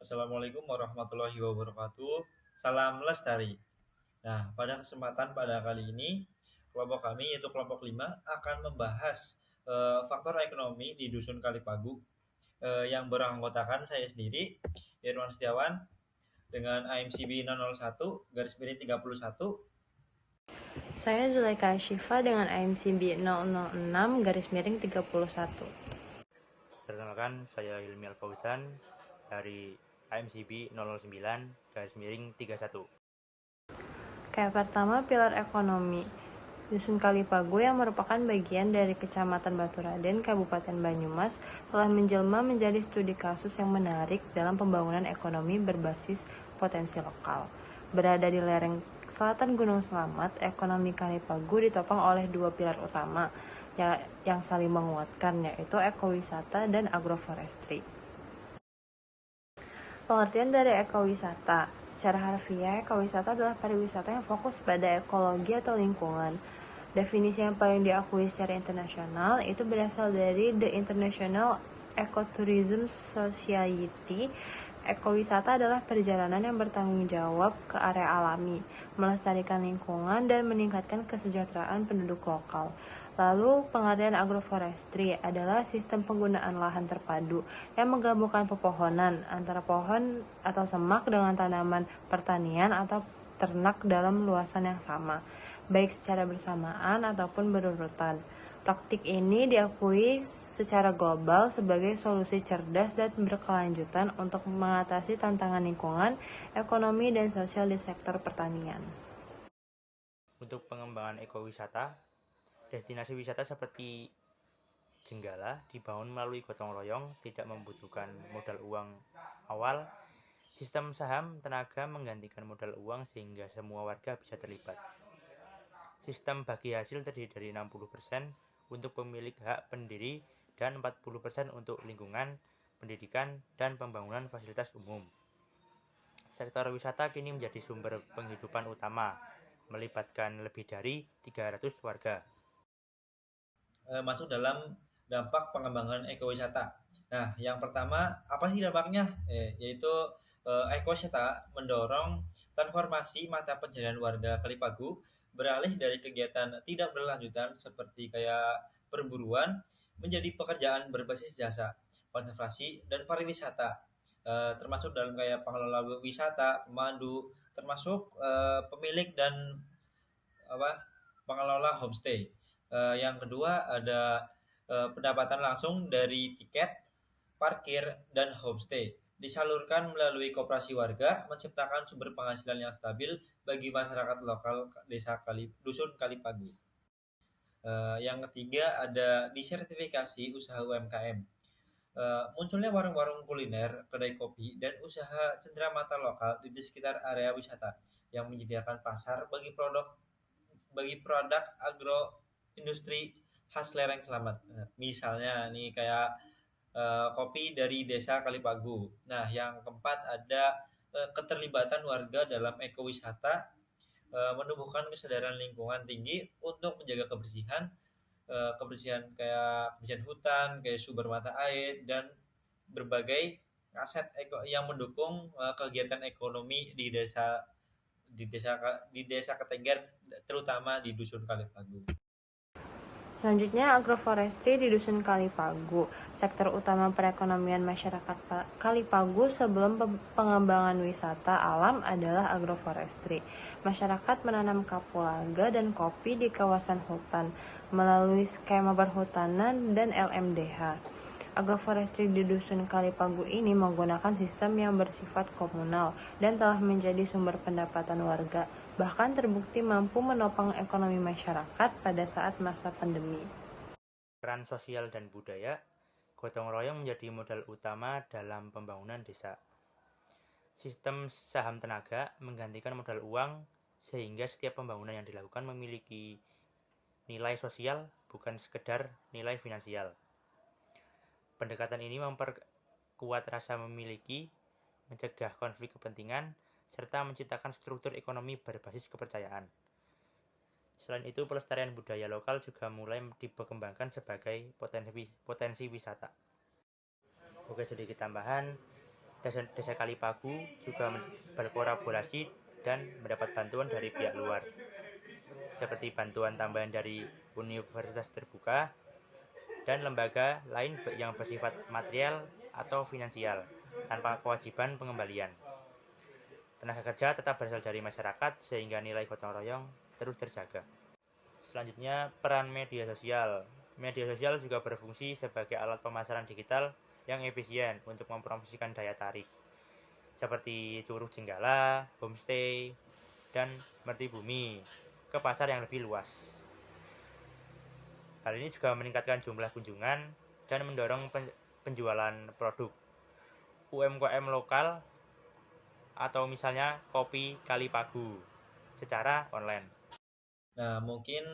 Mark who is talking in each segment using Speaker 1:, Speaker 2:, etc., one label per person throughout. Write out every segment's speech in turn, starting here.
Speaker 1: Assalamualaikum warahmatullahi wabarakatuh. Salam lestari. Nah, pada kesempatan pada kali ini, kelompok kami yaitu kelompok 5 akan membahas faktor ekonomi di Dusun Kalipagu yang beranggotakan saya sendiri, Irwan Setiawan, dengan AMCB 001 garis miring 31.
Speaker 2: Saya Zulaika Syifa dengan IMCB 006 garis miring 31.
Speaker 3: Perkenalkan, saya Hilmi Alfauzan dari AMCB 009 garis miring 31.
Speaker 2: Kayak pertama, pilar ekonomi. Dusun Kalipagu yang merupakan bagian dari Kecamatan Baturaden, Kabupaten Banyumas, telah menjelma menjadi studi kasus yang menarik dalam pembangunan ekonomi berbasis potensi lokal. Berada di lereng selatan Gunung Slamet, ekonomi Kalipagu ditopang oleh dua pilar utama yang saling menguatkan, yaitu ekowisata dan agroforestry. Pengertian dari ekowisata. Secara harfiah, ekowisata adalah pariwisata yang fokus pada ekologi atau lingkungan. Definisi yang paling diakui secara internasional itu berasal dari The International Ecotourism Society. Ekowisata adalah perjalanan yang bertanggung jawab ke area alami, melestarikan lingkungan, dan meningkatkan kesejahteraan penduduk lokal. Lalu, pengertian agroforestry adalah sistem penggunaan lahan terpadu yang menggabungkan pepohonan antara pohon atau semak dengan tanaman pertanian atau ternak dalam luasan yang sama, baik secara bersamaan ataupun berurutan. Praktik ini diakui secara global sebagai solusi cerdas dan berkelanjutan untuk mengatasi tantangan lingkungan, ekonomi, dan sosial di sektor pertanian.
Speaker 3: Untuk pengembangan ekowisata, destinasi wisata seperti Jenggala dibangun melalui gotong royong, tidak membutuhkan modal uang awal. Sistem saham tenaga menggantikan modal uang sehingga semua warga bisa terlibat. Sistem bagi hasil terdiri dari 60% untuk pemilik hak pendiri dan 40% untuk lingkungan, pendidikan, dan pembangunan fasilitas umum. Sektor wisata kini menjadi sumber penghidupan utama, melibatkan lebih dari 300 warga.
Speaker 1: Masuk dalam dampak pengembangan ekowisata. Nah, yang pertama, apa sih dampaknya? Yaitu ekowisata mendorong transformasi mata pencaharian warga Kalipagu beralih dari kegiatan tidak berlanjutan seperti kayak perburuan menjadi pekerjaan berbasis jasa, konservasi, dan pariwisata. Termasuk dalam kayak pengelola wisata, pemandu, termasuk pemilik dan apa pengelola homestay. Yang kedua ada pendapatan langsung dari tiket, parkir, dan homestay. Disalurkan melalui koperasi warga, menciptakan sumber penghasilan yang stabil bagi masyarakat lokal Dusun Kalipagu. Yang ketiga ada disertifikasi usaha UMKM. Munculnya warung-warung kuliner, kedai kopi, dan usaha cenderamata lokal di sekitar area wisata yang menyediakan pasar bagi produk agroindustri khas lereng Slamet. Misalnya nih kayak kopi dari desa Kalipagu. Nah, yang keempat ada keterlibatan warga dalam ekowisata, menumbuhkan kesadaran lingkungan tinggi untuk menjaga kebersihan kayak kebersihan hutan, kayak sumber mata air, dan berbagai aset yang mendukung kegiatan ekonomi di desa Ketengger, terutama di Dusun Kalipagu.
Speaker 2: Selanjutnya, agroforestry di Dusun Kalipagu. Sektor utama perekonomian masyarakat Kalipagu sebelum pengembangan wisata alam adalah agroforestry. Masyarakat menanam kapulaga dan kopi di kawasan hutan melalui skema perhutanan dan LMDH. Agroforestry di Dusun Kalipagu ini menggunakan sistem yang bersifat komunal dan telah menjadi sumber pendapatan warga, bahkan terbukti mampu menopang ekonomi masyarakat pada saat masa pandemi.
Speaker 3: Peran sosial dan budaya, gotong royong menjadi modal utama dalam pembangunan desa. Sistem saham tenaga menggantikan modal uang sehingga setiap pembangunan yang dilakukan memiliki nilai sosial bukan sekedar nilai finansial. Pendekatan ini memperkuat rasa memiliki, mencegah konflik kepentingan, serta menciptakan struktur ekonomi berbasis kepercayaan. Selain itu, pelestarian budaya lokal juga mulai dikembangkan sebagai potensi wisata. Oke, sedikit tambahan, Desa Kalipagu juga berkolaborasi dan mendapat bantuan dari pihak luar, seperti bantuan tambahan dari universitas terbuka dan lembaga lain yang bersifat material atau finansial tanpa kewajiban pengembalian. Tenaga kerja tetap berasal dari masyarakat sehingga nilai gotong royong terus terjaga. Selanjutnya, peran media sosial. Media sosial juga berfungsi sebagai alat pemasaran digital yang efisien untuk mempromosikan daya tarik, seperti Curug Jenggala, homestay, dan Merti Bumi ke pasar yang lebih luas. Hal ini juga meningkatkan jumlah kunjungan dan mendorong penjualan produk UMKM lokal atau misalnya kopi Kalipagu secara online.
Speaker 1: Nah, mungkin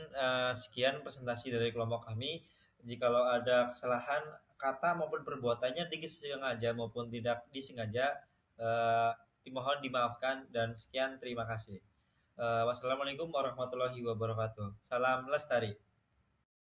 Speaker 1: sekian presentasi dari kelompok kami. Jikalau ada kesalahan kata maupun perbuatannya disengaja maupun tidak disengaja, eh, dimohon dimaafkan dan sekian terima kasih. Wassalamualaikum warahmatullahi wabarakatuh. Salam lestari.